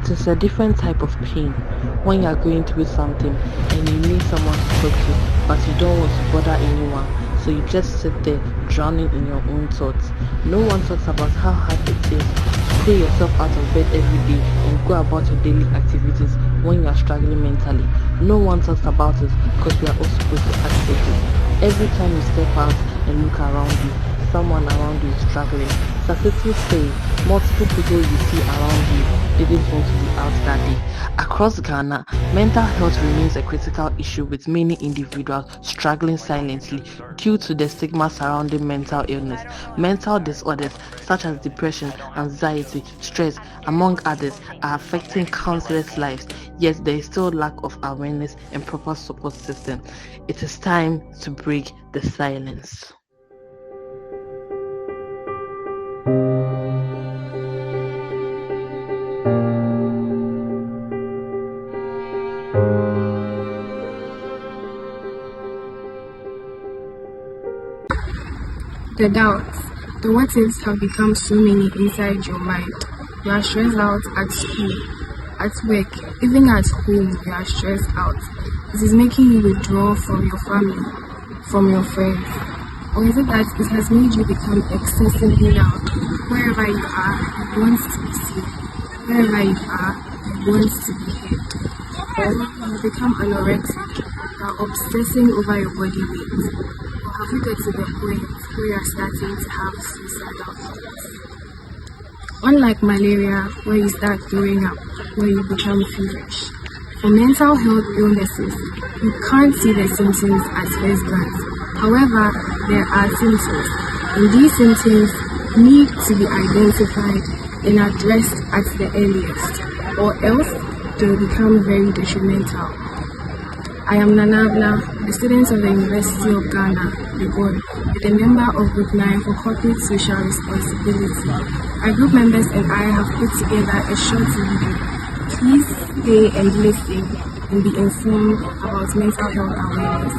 It is a different type of pain when you are going through something and you need someone to talk to, but you don't want to bother anyone. So you just sit there drowning in your own thoughts. No one talks about how hard it is to pull yourself out of bed every day and go about your daily activities when you are struggling mentally. No one talks about it because we are all supposed to accept it. Every time you step out and look around you, someone around you is struggling. Statistics say multiple people you see around you didn't want to be out that day. Across Ghana, mental health remains a critical issue with many individuals struggling silently due to the stigma surrounding mental illness. Mental disorders such as depression, anxiety, stress, among others, are affecting countless lives, yet there is still lack of awareness and proper support system. It is time to break the silence. The doubts, the what ifs have become so many inside your mind. You are stressed out at school, at work, even at home, you are stressed out. It is making you withdraw from your family, from your friends. Or is it that it has made you become excessively loud? Wherever you are, you want to be seen. Wherever you are, you want to be heard. Or you become anorexic, you are obsessing over your body weight. Or have you got to the point where you are starting to have suicidal thoughts? Unlike malaria, where you start throwing up, where you become feverish. For mental health illnesses, you can't see the symptoms at first glance. However, there are symptoms, and these symptoms need to be identified and addressed at the earliest, or else they will become very detrimental. I am Nanabla, a student of the University of Ghana, Legon, with a member of Group 9 for Corporate Social Responsibility. Our group members and I have put together a short video. Please stay and listen and be informed about mental health awareness.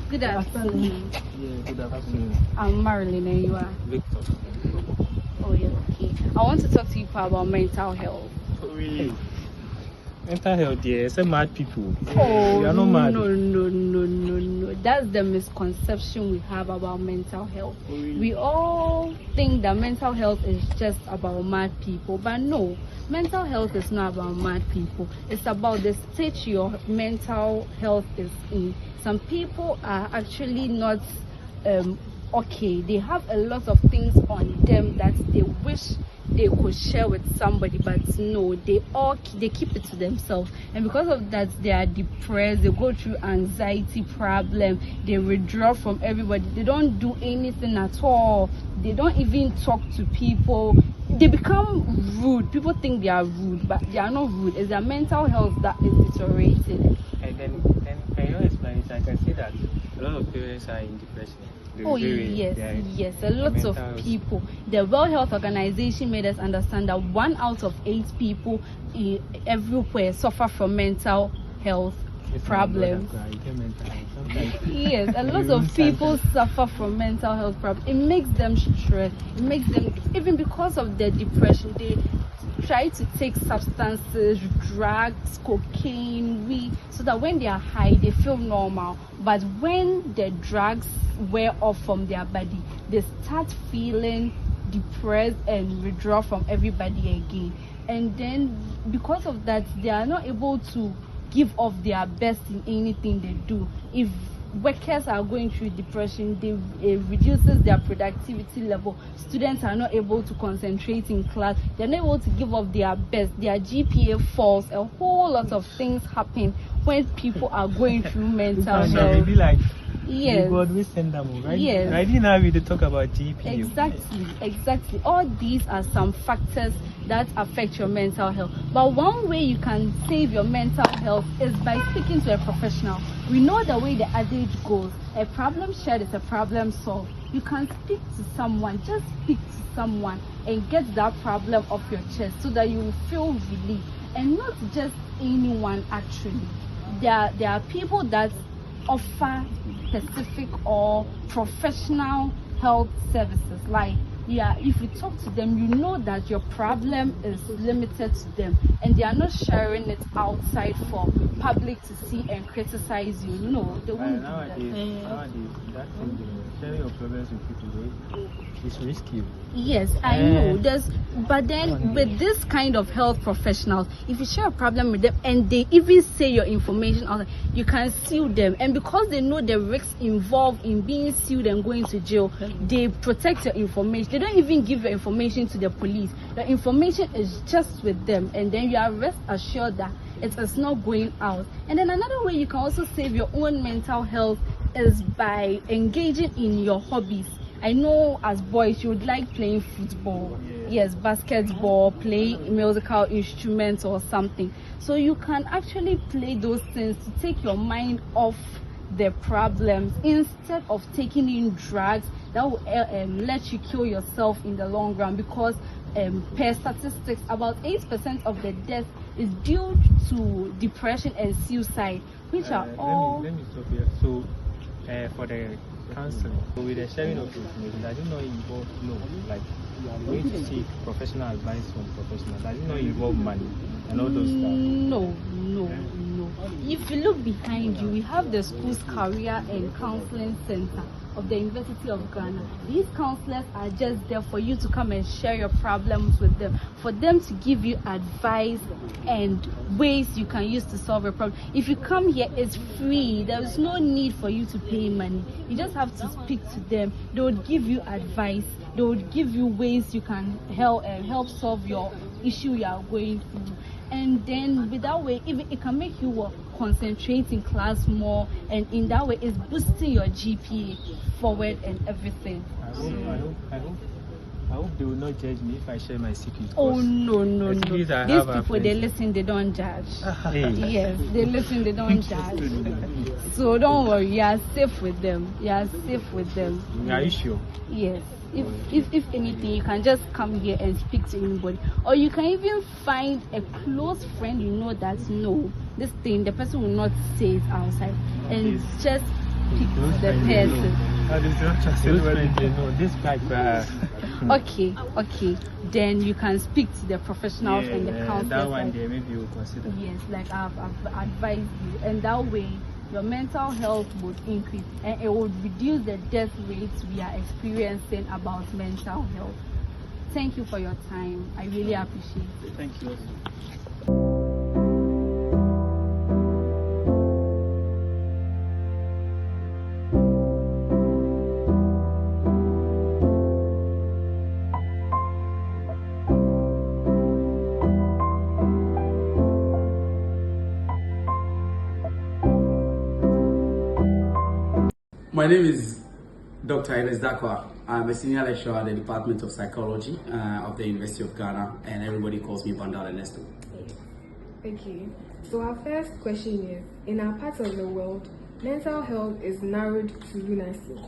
Good afternoon. Yeah, good afternoon. I'm Marilyn and you are? Victor. Oh, yeah, okay. I want to talk to you about mental health. Oh, really? Mental health, yeah, it's a mad people. Oh, you are not mad. No. That's the misconception we have about mental health. Oh, really? We all think that mental health is just about mad people, but no. Mental health is not about mad people. It's about the state your mental health is in. Some people are actually not okay. They have a lot of things on them that they wish they could share with somebody, but no, they keep it to themselves. And because of that, they are depressed, they go through anxiety problem, they withdraw from everybody, they don't do anything at all, they don't even talk to people, they become rude. People think they are rude, but they are not rude. It's their mental health that is deteriorating. And then can you explain it? I can see that a lot of parents are in depression. Oh yes, a lot of people. The World Health Organization made us understand that 1 out of 8 people everywhere suffer from mental health problems. Yes, a lot of people suffer from mental health problems. It makes them stressed. It makes them, even because of their depression, they try to take substances, drugs, cocaine, weed, so that when they are high, they feel normal. But when the drugs wear off from their body, they start feeling depressed and withdraw from everybody again. And then because of that, they are not able to give off their best in anything they do. If workers are going through depression, it reduces their productivity level. Students are not able to concentrate in class. They're not able to give up their best. Their GPA falls. A whole lot of things happen when people are going through mental health. Yes. God will send them, right? Yes. I didn't have you to talk about GPA. Exactly. All these are some factors that affect your mental health. But one way you can save your mental health is by speaking to a professional. We know the way the adage goes. A problem shared is a problem solved. You can speak to someone, just speak to someone and get that problem off your chest so that you will feel relief. And not just anyone actually. There are people that offer specific or professional health services. Like, yeah, if you talk to them, you know that your problem is limited to them, and they are not sharing it outside for public to see and criticize you. No, they won't do that. Nowadays, that thing, sharing your problems with people, it's risky. Yes, I know. But then with this kind of health professionals, if you share a problem with them and they even say your information out, you can sue them. And because they know the risks involved in being sued and going to jail, they protect your information. They don't even give your information to the police. The information is just with them, and then you are rest assured that it is not going out. And then another way you can also save your own mental health is by engaging in your hobbies. I know as boys you would like playing football, yes, basketball, playing musical instruments or something. So you can actually play those things to take your mind off the problems instead of taking in drugs that will let you kill yourself in the long run, because per statistics about 8% of the death is due to depression and suicide, which are all... Let me stop here. So for the counseling, so with the sharing of information, does it not involve like going to seek professional advice from professionals? Does it not involve money and all those stuff? No. If you look behind you, we have the School's Career and Counseling Center of the University of Ghana. These counselors are just there for you to come and share your problems with them, for them to give you advice and ways you can use to solve a problem. If you come here, it's free. There is no need for you to pay money. You just have to speak to them. They would give you advice. They would give you ways you can help solve your issue you are going through. And then with that way, even it can make you concentrate in class more, and in that way it's boosting your GPA forward and everything. I hope they will not judge me if I share my secret. Oh no. These people, they listen, they don't judge. Yes, they listen, they don't judge. So don't worry, you are safe with them. Are you sure? Yes. If anything, you can just come here and speak to anybody, or you can even find a close friend you know that this thing, the person will not say it outside, and just speak to the person. Okay, then you can speak to the professionals and the counselors. That one day maybe you will consider. Yes, like I've advised you, and that way your mental health would increase, and it would reduce the death rates we are experiencing about mental health. Thank you for your time. I really appreciate it. Thank you. My name is Dr. Ines Dakwa. I'm a senior lecturer at the Department of Psychology of the University of Ghana, and everybody calls me Bandal Ernesto. Thank you. So our first question is, in our part of the world, mental health is narrowed to lunacy.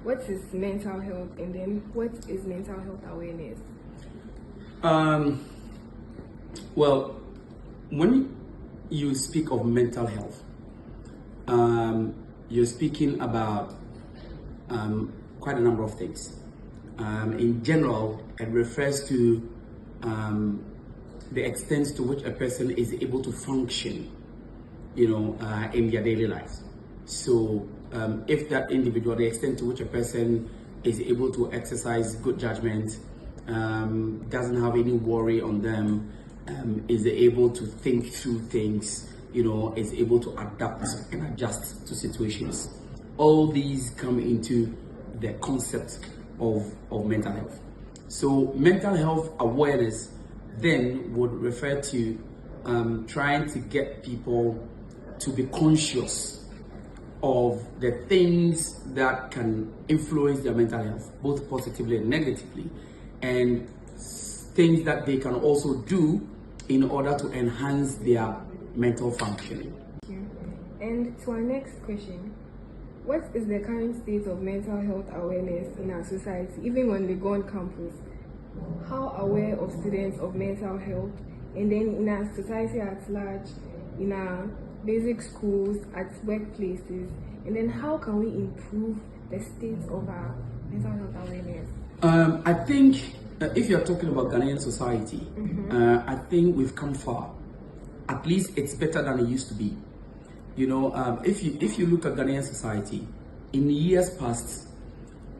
What is mental health, and then what is mental health awareness? Well, when you speak of mental health, you're speaking about quite a number of things. In general, it refers to the extent to which a person is able to function, in their daily lives. So, if that individual, the extent to which a person is able to exercise good judgment, doesn't have any worry on them, is able to think through things, is able to adapt and adjust to situations. All these come into the concept of mental health. So mental health awareness then would refer to trying to get people to be conscious of the things that can influence their mental health, both positively and negatively, and things that they can also do in order to enhance their mental functioning. Thank you. And to our next question, what is the current state of mental health awareness in our society, even when they go on campus? How aware of students of mental health, and then in our society at large, in our basic schools, at workplaces, and then how can we improve the state of our mental health awareness? I think if you're talking about Ghanaian society, I think we've come far. At least it's better than it used to be. You know, if you look at Ghanaian society, in years past,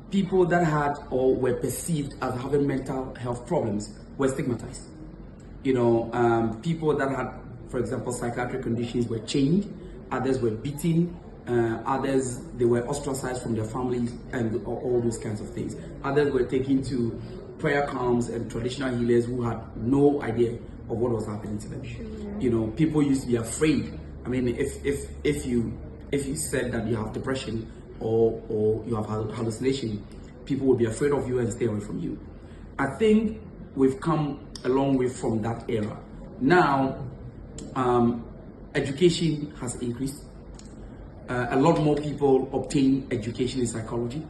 people that had or were perceived as having mental health problems were stigmatized. You know, people that had, for example, psychiatric conditions were chained, others were beaten, others, they were ostracized from their families and all those kinds of things. Others were taken to prayer camps and traditional healers who had no idea of what was happening to them. You know, people used to be afraid. I mean, if you said that you have depression or you have hallucination, people would be afraid of you and stay away from you. I think we've come a long way from that era. Now, education has increased. A lot more people obtain education in psychology.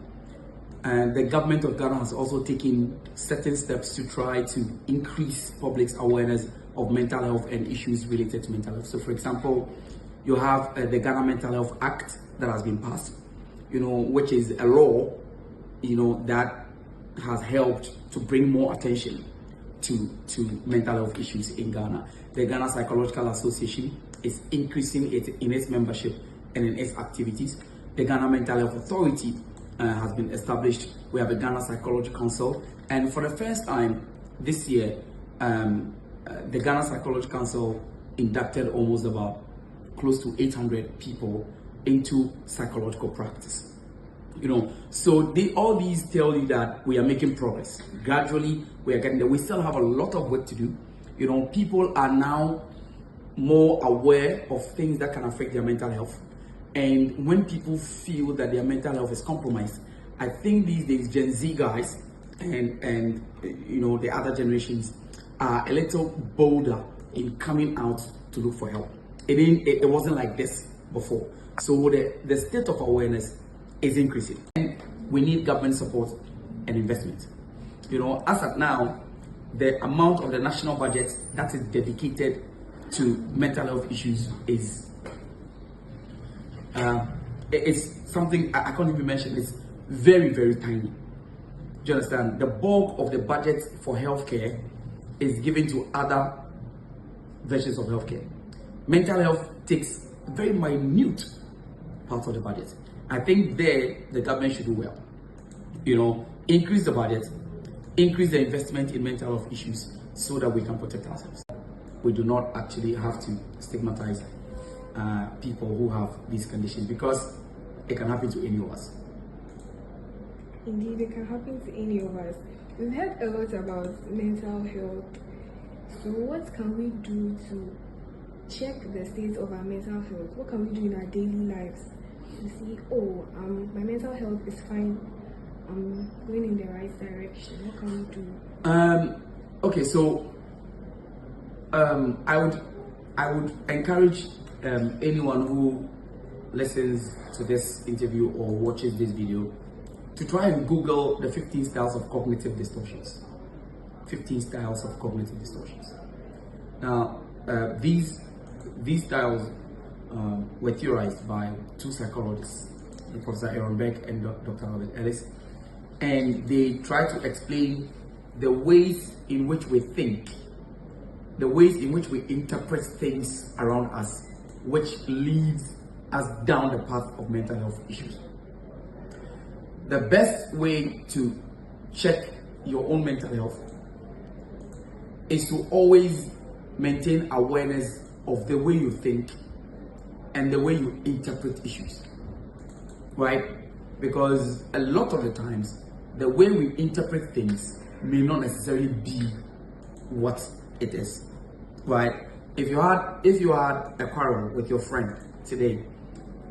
And the government of Ghana has also taken certain steps to try to increase public's awareness of mental health and issues related to mental health. So, for example, you have the Ghana Mental Health Act that has been passed, you know, which is a law, you know, that has helped to bring more attention to mental health issues in Ghana. The Ghana Psychological Association is increasing it in its membership and in its activities. The Ghana Mental Health Authority has been established. We have a Ghana Psychology Council, and for the first time this year, the Ghana Psychology Council inducted almost about close to 800 people into psychological practice. You know, so all these tell you that we are making progress. Gradually, we are getting there. We still have a lot of work to do. You know, people are now more aware of things that can affect their mental health. And when people feel that their mental health is compromised, I think these days Gen Z guys and you know, the other generations are a little bolder in coming out to look for help. It wasn't like this before. So the state of awareness is increasing. And we need government support and investment. You know, as of now, the amount of the national budget that is dedicated to mental health issues is it's something I can't even mention. It's very, very tiny. Do you understand? The bulk of the budget for healthcare is given to other versions of healthcare. Mental health takes a very minute part of the budget. I think there the government should do well. You know, increase the budget, increase the investment in mental health issues so that we can protect ourselves. We do not actually have to stigmatize people who have these conditions, because it can happen to any of us. Indeed, it can happen to any of us. We've heard a lot about mental health. So what can we do to check the state of our mental health? What can we do in our daily lives to see, oh, my mental health is fine, I'm going in the right direction? What can we do? Okay, so I would encourage anyone who listens to this interview or watches this video to try and Google the 15 styles of cognitive distortions. 15 styles of cognitive distortions. Now, these styles were theorized by two psychologists, Professor Aaron Beck and Dr. Robert Ellis, and they try to explain the ways in which we think, the ways in which we interpret things around us, which leads us down the path of mental health issues. The best way to check your own mental health is to always maintain awareness of the way you think and the way you interpret issues, right? Because a lot of the times, the way we interpret things may not necessarily be what it is, right? If you had a quarrel with your friend today,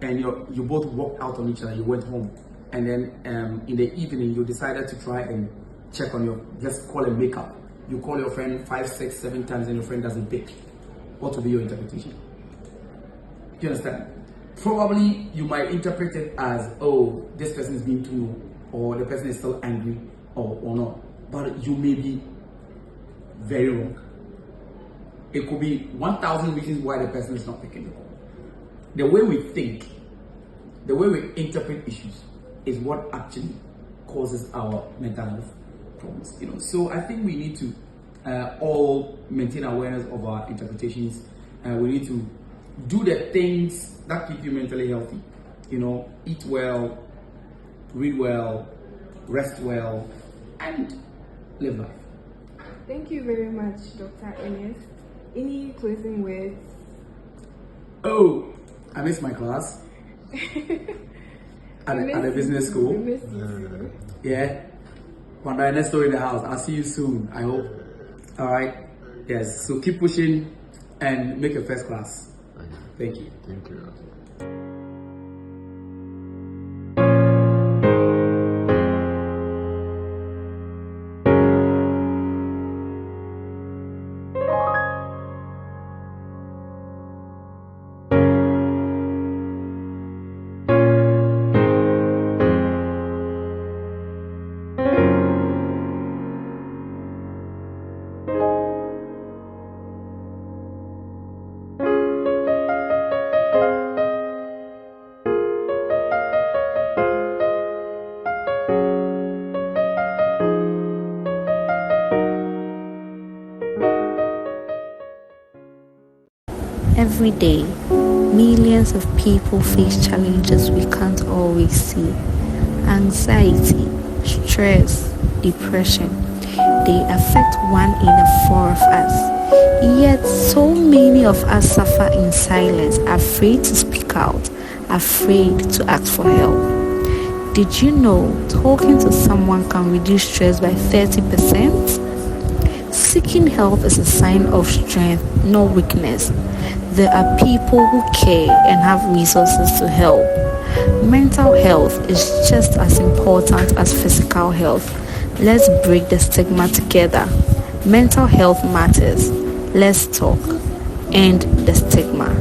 and you both walked out on each other, you went home, and then in the evening you decided to try and check on just call and make up. You call your friend 5, 6, 7 times and your friend doesn't pick. What will be your interpretation? Do you understand? Probably you might interpret it as, oh, this person is being too low, or the person is still angry, or not. But you may be very wrong. It could be 1,000 reasons why the person is not picking the call. The way we think, the way we interpret issues is what actually causes our mental health problems. So I think we need to all maintain awareness of our interpretations. We need to do the things that keep you mentally healthy. Eat well, read well, rest well, and live life. Thank you very much, Dr. Ernest. Any closing words? Oh, I missed my class at the business school. We missed you. Yeah. When I next door in the house, I'll see you soon, I hope. All right. Yes. So keep pushing and make a first class. Thank you. Thank you. Every day, millions of people face challenges we can't always see. Anxiety, stress, depression, they affect 1 in 4 of us. Yet so many of us suffer in silence, afraid to speak out, afraid to ask for help. Did you know talking to someone can reduce stress by 30%? Seeking help is a sign of strength, not weakness. There are people who care and have resources to help. Mental health is just as important as physical health. Let's break the stigma together. Mental health matters. Let's talk. End the stigma.